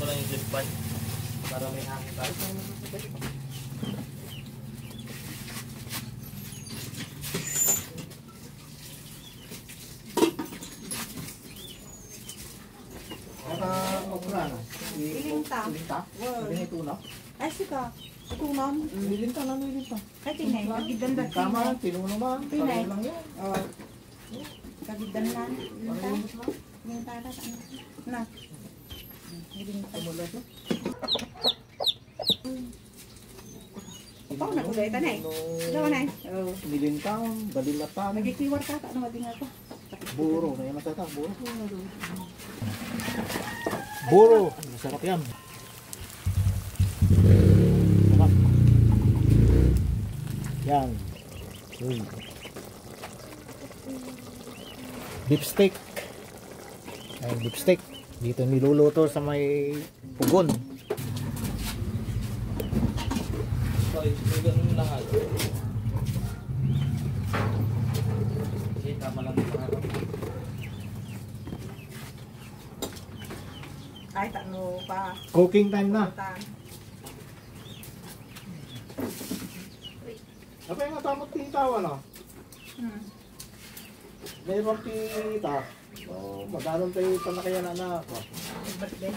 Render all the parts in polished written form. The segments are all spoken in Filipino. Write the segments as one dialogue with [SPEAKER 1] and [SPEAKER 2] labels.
[SPEAKER 1] lang yung zip pan para may hangin tayo.
[SPEAKER 2] Okra na.
[SPEAKER 3] Ilinta.
[SPEAKER 2] Ilinta? Ganito na?
[SPEAKER 3] Ay, sika. Tutunan.
[SPEAKER 2] Ilinta na, ilinta.
[SPEAKER 3] Ay, tinay. Kagidan na
[SPEAKER 2] Tama, tinuno naman.
[SPEAKER 3] Tinay.
[SPEAKER 2] Pareho lang yan.
[SPEAKER 3] Kagidan na. Ilinta. Ilinta na. Na. Ilinta.
[SPEAKER 2] Tumulat na.
[SPEAKER 3] Ikaw na, uday ka na eh. Ikaw na eh.
[SPEAKER 2] Nilinta, balilatan.
[SPEAKER 3] Nagkikiwar ka. Ano nga din ako?
[SPEAKER 2] Buro. May matata, buro. Buro. Masarap yan. Sarap. Yan. Uy. Beef steak. Ayan, beef steak. Dito niluluto sa may pugon.
[SPEAKER 1] Sorry, may ganun lang ako. Kasi tama lang yung pangarap.
[SPEAKER 3] Ay, takno pa.
[SPEAKER 2] Cooking time na. Apa yung natamot titaw, ano? Mayroon tita. Oh, magkaroon tayo panakayan na ako.
[SPEAKER 3] Birthday.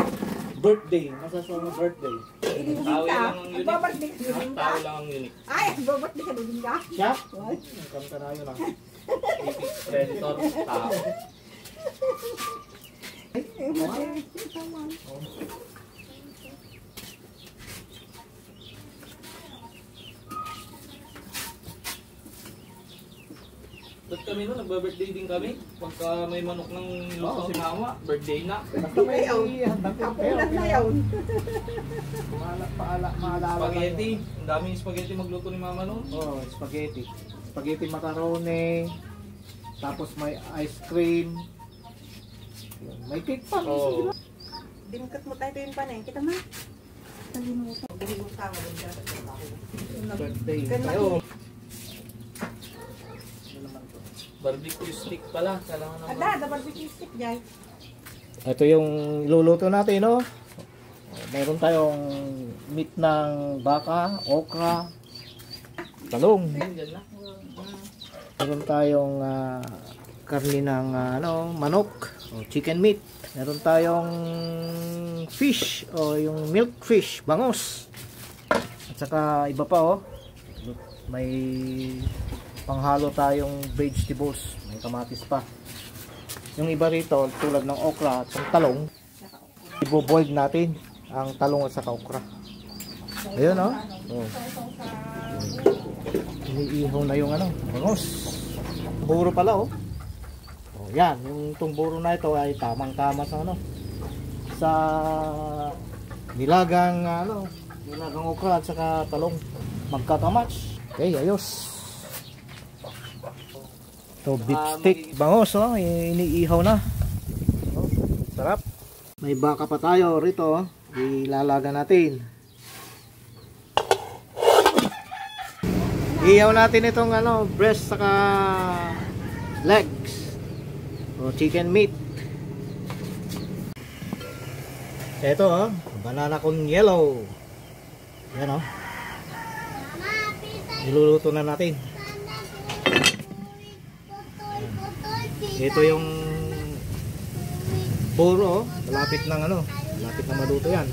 [SPEAKER 2] Birthday. Masasama mo birthday.
[SPEAKER 3] Ilibugin
[SPEAKER 1] Tao
[SPEAKER 3] ka.
[SPEAKER 1] lang ang unique.
[SPEAKER 3] Nagbabirthday ka. Ilibugin ka.
[SPEAKER 1] Tao lang ang unique.
[SPEAKER 3] Ay, nagbabirthday ka. Ilibugin ka.
[SPEAKER 2] Siya?
[SPEAKER 3] What?
[SPEAKER 2] Kamta na yun, ah.
[SPEAKER 1] Epic predator, tao. Ba't kami nun, nagba-birthday din kami. Pagka may manok ng luto si mama, birthday na.
[SPEAKER 2] Basta may handang
[SPEAKER 3] Kapulan na yun.
[SPEAKER 2] Maalala
[SPEAKER 1] Spaghetti. Ang daming spaghetti magluto ni mama nun.
[SPEAKER 2] Oh, spaghetti. Spaghetti macaroni. Tapos may ice cream. May cake pa.
[SPEAKER 1] Oh.
[SPEAKER 3] Dinukot mo tayo yung panay. Kita mo. Nalimutan. Nalimutan.
[SPEAKER 2] Birthday.
[SPEAKER 3] Ganun.
[SPEAKER 2] Tayo.
[SPEAKER 1] Barbecue stick pala. Kailangan naman.
[SPEAKER 3] Ada, barbecue stick dyan.
[SPEAKER 2] Ito yung iluluto natin, no? Meron tayong meat ng baka, okra, talong.
[SPEAKER 1] Diyan na.
[SPEAKER 2] Meron tayong karni ng manok, o chicken meat. Meron tayong fish, o yung milk fish, bangus. At saka iba pa, oh. May panghalo tayong vegetables, may kamatis pa. Yung iba rito, tulad ng okra at yung talong, i-boil natin ang talong at saka okra. Ayun, oh. Oh. Iniihaw na yung bangus. Buro pala, oh. Oh, yan, yung itong buro na ito ay tamang-tama sa sa nilagang okra at saka talong. Magkakamats. Okay, ayos. Ito, beef steak, bangus, oh, iniihaw na. Oh, sarap. May baka pa tayo rito, oh. Ilalaga natin. Ihaw natin itong breast saka legs. O chicken meat. Ito, oh, banana con yellow. Yan, oh. Niluluto na natin. Ito yung puro, malapit ng malapit na maluto yan.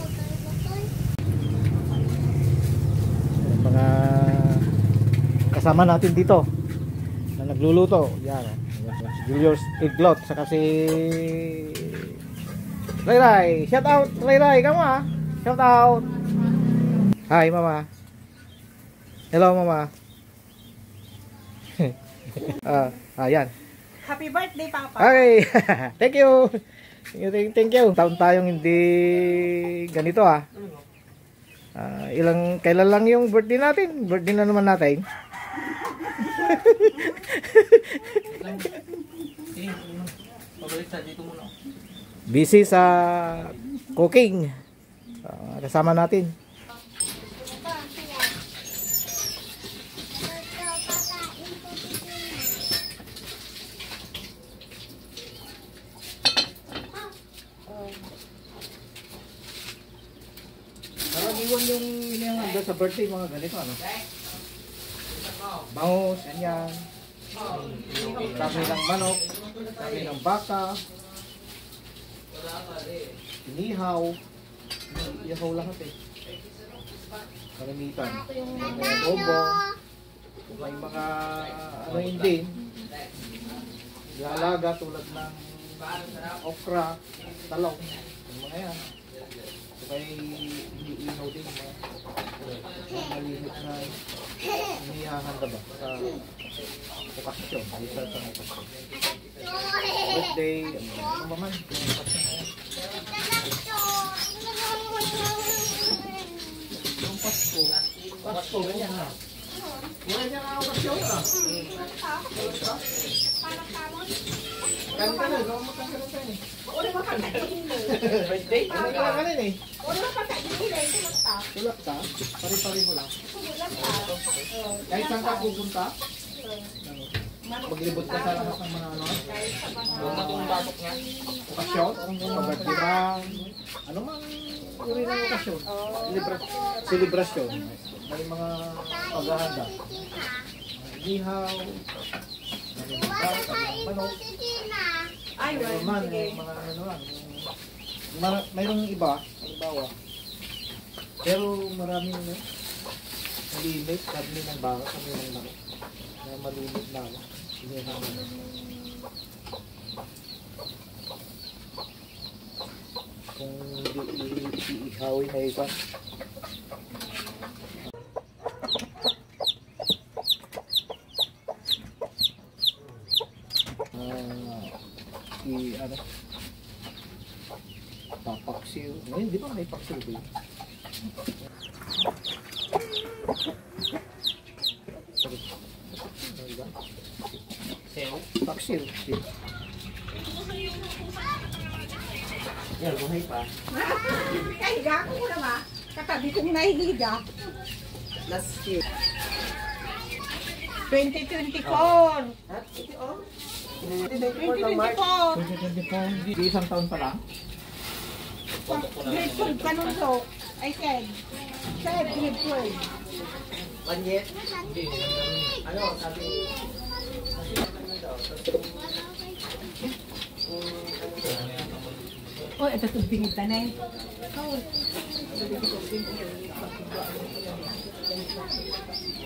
[SPEAKER 2] Mga kasama natin dito na nagluluto. Yan, Julius Iglot saka si Ray Ray. Shout out Ray Ray, kamu ah. Shout out. Hi mama. Hello mama. Yan.
[SPEAKER 3] Happy birthday, Papa.
[SPEAKER 2] Ay, thank you. Thank you. Taon tayong hindi ganito, ah. Kailan lang yung birthday natin? Birthday na naman natin.
[SPEAKER 1] Pabalik sa dito muna.
[SPEAKER 2] Busy sa cooking. Kasama natin. iwan yung hinihangan sa birthday, mga ganito, ano? Bangus, ganyan. Sabi ng manok, sabi ng baka, inihaw, ihaw lahat eh. Kalimitan. May adobo, may mga ano yun din, lalaga tulad ng okra, talong, yung mga yan. Kaya iniihaw din mga maliit na inihahanda ba sa okasyon, isa sa okasyon. Birthday, ano ba man, yung okasyon na yan. Yung Pasko, ganyan na. Wala niya nga okasyon na. Kan ka na, gawin mo kang ganun ka eh.
[SPEAKER 3] Uli mo kang
[SPEAKER 1] Birthday?
[SPEAKER 2] Ano ka kanin eh?
[SPEAKER 3] Uli mo kang nagdihilay. Tulog ka.
[SPEAKER 2] Tulak ka? Pari-pari mo lang.
[SPEAKER 3] Tulog ka.
[SPEAKER 2] Kahit saan ka pupunta? Maglibot ka sa lahat ng mga ano?
[SPEAKER 1] Huwag matong batok niya.
[SPEAKER 2] Okasyon? Pagkakirang? Ano mang uri ng okasyon? Selebrasyon. May mga paghahanda. Ihaw. Manok.
[SPEAKER 3] Ay,
[SPEAKER 2] Mayroon
[SPEAKER 3] well,
[SPEAKER 2] man,
[SPEAKER 3] sige.
[SPEAKER 2] mga ano lang. Mayroong iba, halimbawa. Pero maraming malimit, karni ng baka, karni ng manok. Na malimit na ako. Inihaman. Kung hindi iihawin na iba. Ano? Papaksiw. Ngayon, di ba may paksiw ba yun? Paksiw. Yan, buhay pa.
[SPEAKER 3] Kahiga ko muna ba? Katabi kong nahihiga.
[SPEAKER 2] Last year.
[SPEAKER 3] 2024. 2024.
[SPEAKER 2] 2024. Di isang taon pa lang?
[SPEAKER 3] Grade 12 ka nun so. I said. Said grade 12.
[SPEAKER 2] 1 year?
[SPEAKER 1] Ano, sabi?
[SPEAKER 3] Oh, ito tubing ito na eh.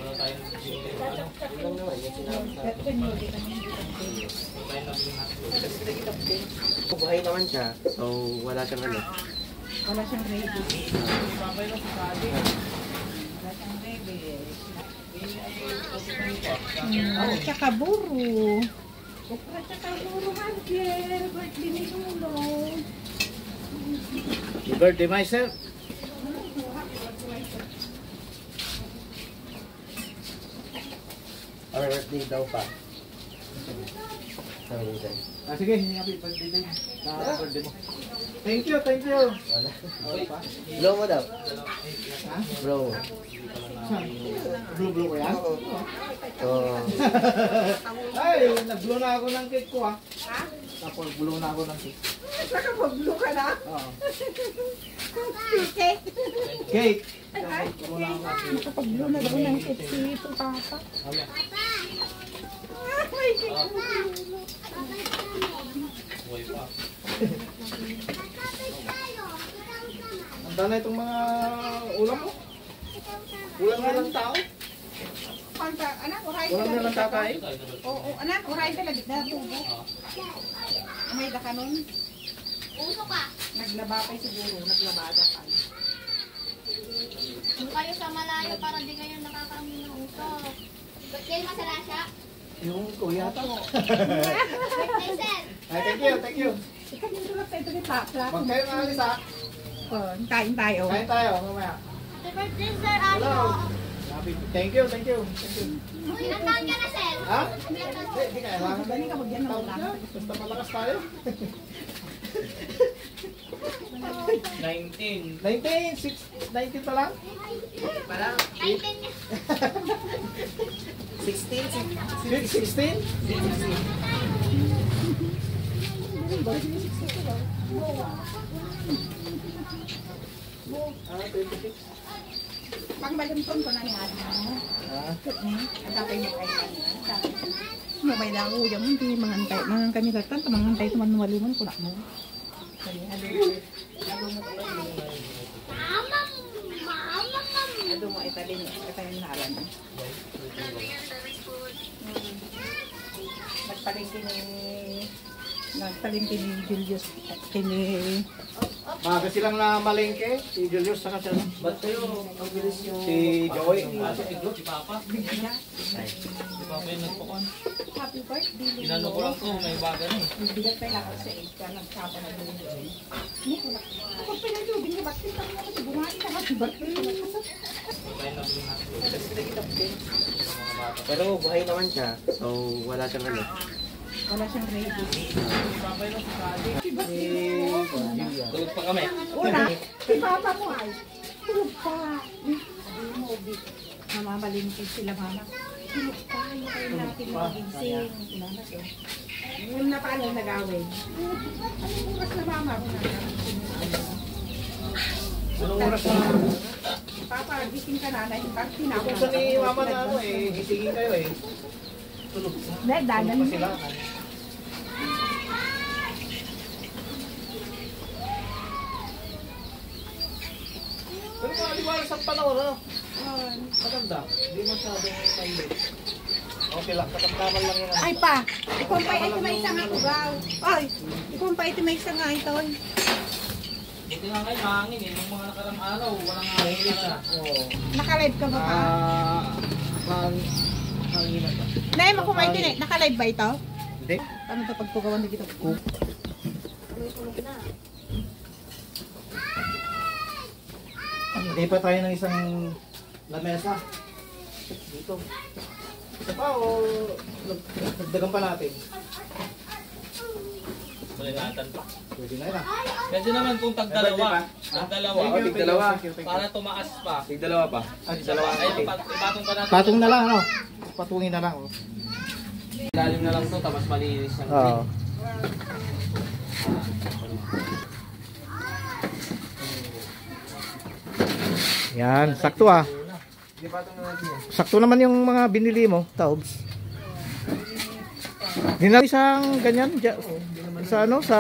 [SPEAKER 1] Wala tayong
[SPEAKER 4] Buhay naman siya, so wala siyang ano.
[SPEAKER 3] Wala siyang ready. Wala siyang ready. Tsaka buro. Okra tsaka buro, Hunter. Birthday ni Lulo.
[SPEAKER 2] Happy birthday, myself.
[SPEAKER 4] Or birthday daw pa. Sorry, sir.
[SPEAKER 2] Sige, happy birthday din. Sa birthday mo. Thank you, thank you.
[SPEAKER 4] Wala.
[SPEAKER 2] Okay pa?
[SPEAKER 4] Blow mo daw.
[SPEAKER 2] Ha?
[SPEAKER 4] Blow.
[SPEAKER 2] Blue ko yan?
[SPEAKER 4] Oo.
[SPEAKER 2] Ay, nag-blow na ako ng cake ko ah.
[SPEAKER 3] Ha?
[SPEAKER 2] Tapos blow na ako ng cake.
[SPEAKER 3] Saka mag-blue ka na?
[SPEAKER 2] Oo.
[SPEAKER 3] Cake.
[SPEAKER 2] Cake.
[SPEAKER 3] Ay,
[SPEAKER 2] Blow na ako ng cake.
[SPEAKER 3] nakapag-blue na daw ng cake si Papa.
[SPEAKER 2] Wala.
[SPEAKER 3] May cake.
[SPEAKER 1] buhay pa.
[SPEAKER 2] Handa na itong mga ulam mo. Ulam na lang tao.
[SPEAKER 3] Anak, uray
[SPEAKER 2] Ulam na lang kakain.
[SPEAKER 3] Oo, anak, uray ka lagi na tubo. May da ka nun?
[SPEAKER 5] Uso ka.
[SPEAKER 3] Naglaba pa siguro, naglabada ka.
[SPEAKER 5] Kung kayo sa malayo para di kayo nakakaamin ng uso. Ba't kayo masalasya?
[SPEAKER 2] Yung kuya to.
[SPEAKER 5] Birthday, sir.
[SPEAKER 2] Ay, thank you, thank you.
[SPEAKER 3] Ikaw nito lang tayo ni Papa.
[SPEAKER 2] Huwag kayo maalis ha.
[SPEAKER 3] Kain tayo.
[SPEAKER 2] Kain tayo, mamaya.
[SPEAKER 5] Happy birthday, sir.
[SPEAKER 2] Hello.
[SPEAKER 5] Ano?
[SPEAKER 2] Happy, thank you, thank you. Thank you.
[SPEAKER 5] Ilang taon ka na, sir?
[SPEAKER 2] Ha?
[SPEAKER 5] Ilang taon?
[SPEAKER 2] Hindi kailangan
[SPEAKER 3] Dali ka magyan ng
[SPEAKER 2] Tawag
[SPEAKER 3] ulam.
[SPEAKER 2] na. Basta malakas tayo.
[SPEAKER 1] 19.
[SPEAKER 2] 19 pa lang?
[SPEAKER 5] 19 niya.
[SPEAKER 2] 16? Ah, 26.
[SPEAKER 3] Pag malimton ko na ni Ate mo.
[SPEAKER 2] Ah,
[SPEAKER 3] Ang dapay mo kayo kanina. May lang uyang hindi mangantay. Mangan kami datan, mangantay ito manuwaluman ko na mo. Ado mo italin na alam. Nagpalingki ni Julius at kini
[SPEAKER 2] maaga silang na malengke. Si Julius saka siya.
[SPEAKER 1] Ba't kayo, ang bilis yung...
[SPEAKER 2] Si Joey.
[SPEAKER 1] Si Papa.
[SPEAKER 3] niya.
[SPEAKER 1] Si Papa yung nagpakon.
[SPEAKER 3] Happy birthday.
[SPEAKER 1] Inano ko lang to, may baga na eh.
[SPEAKER 3] Bigat pa lang ako sa age ka, nagsapa na doon doon. Ako pa lang doon, binibak din kami ako sa bumati na happy birthday.
[SPEAKER 1] Kain na bilhin natin.
[SPEAKER 4] Pero buhay naman siya. So, wala siyang ano.
[SPEAKER 3] Wala siyang ready.
[SPEAKER 1] Tulog pa kami.
[SPEAKER 3] Una, si papa mo ay, tulog pa. Sabi mo, mamamalingkid sila mama. Tulog pa, yung kayo natin magigising. Inanak yun. Yung na paano nagawin? Anong oras na mama?
[SPEAKER 2] Anong oras na?
[SPEAKER 3] Papa, gising ka na, pag tinawag.
[SPEAKER 2] Kung saan ni mama na ano eh, gisingin kayo eh. Tulog.
[SPEAKER 3] Danan
[SPEAKER 2] Pa
[SPEAKER 3] mo.
[SPEAKER 2] sila. Pero mga liwalas ang panahon, ano? Maganda. Hindi masyadong mainit. Okay lang, katamtaman lang yan.
[SPEAKER 3] Ay pa, ikaw pa ito may isang ako gaw. Ay, ikaw pa ito may isang nga ito.
[SPEAKER 1] Buti nga kayo, mahangin eh. Nung mga nakarang araw, walang hangin na.
[SPEAKER 2] Oo.
[SPEAKER 3] Nakalive ka ba pa?
[SPEAKER 2] Hanginan ba?
[SPEAKER 3] Nay, mo kumain din eh. Nakalive ba ito?
[SPEAKER 2] Hindi.
[SPEAKER 3] Ano ito pagpugawan dito?
[SPEAKER 2] Hindi pa tayo ng isang lamesa. Dito. Isa pa o nagdagan pa natin?
[SPEAKER 1] Malinatan pa.
[SPEAKER 2] Pwede na yun.
[SPEAKER 1] Pwede naman kung tagdalawa. Tagdalawa.
[SPEAKER 4] tigdalawa.
[SPEAKER 1] Para tumaas pa.
[SPEAKER 4] Tigdalawa pa.
[SPEAKER 1] Dalawa. Ay, ipatong pa natin.
[SPEAKER 2] Patong na lang, ano? Patungin na lang, oh.
[SPEAKER 1] Lalim na lang to, tapos malinis ang
[SPEAKER 2] Oo. Yan, sakto ah.
[SPEAKER 4] Hindi patong na natin yan.
[SPEAKER 2] Sakto naman yung mga binili mo, Taubs. Dinali isang ganyan sa ano, sa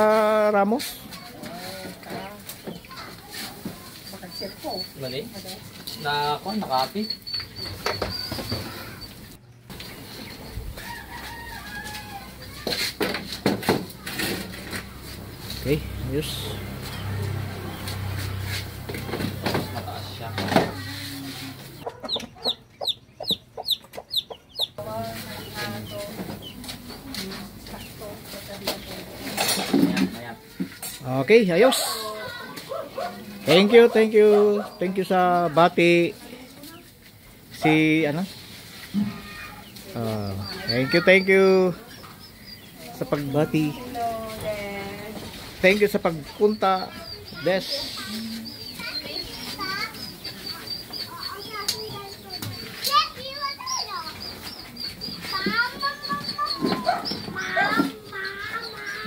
[SPEAKER 2] Ramos.
[SPEAKER 1] Mali? Nakapit.
[SPEAKER 2] Okay, ayos.
[SPEAKER 1] Mataas siya. Ayan.
[SPEAKER 2] Okay, ayos. Thank you, thank you. Thank you sa bati. Si ano? Thank you sa pagbati. Thank you sa pagpunta. Des.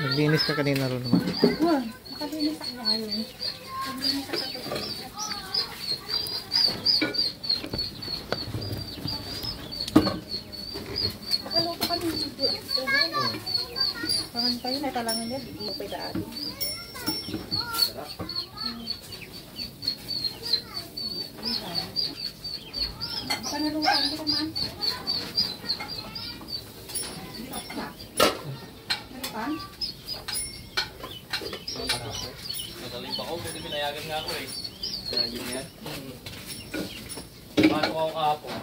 [SPEAKER 2] Naglinis ka kanina ron naman.
[SPEAKER 3] Wah, nakalinis ako ngayon. Nakalinis ako ito. Nakaluto ka din dito. Pangan tayo na talangan niya. Hindi pa daan. Panalutan ko man. Nalutan?
[SPEAKER 1] Nagaling pa ako, buti pinayagan nga ako eh. Pinayagan yan? Pasok ako kahapon.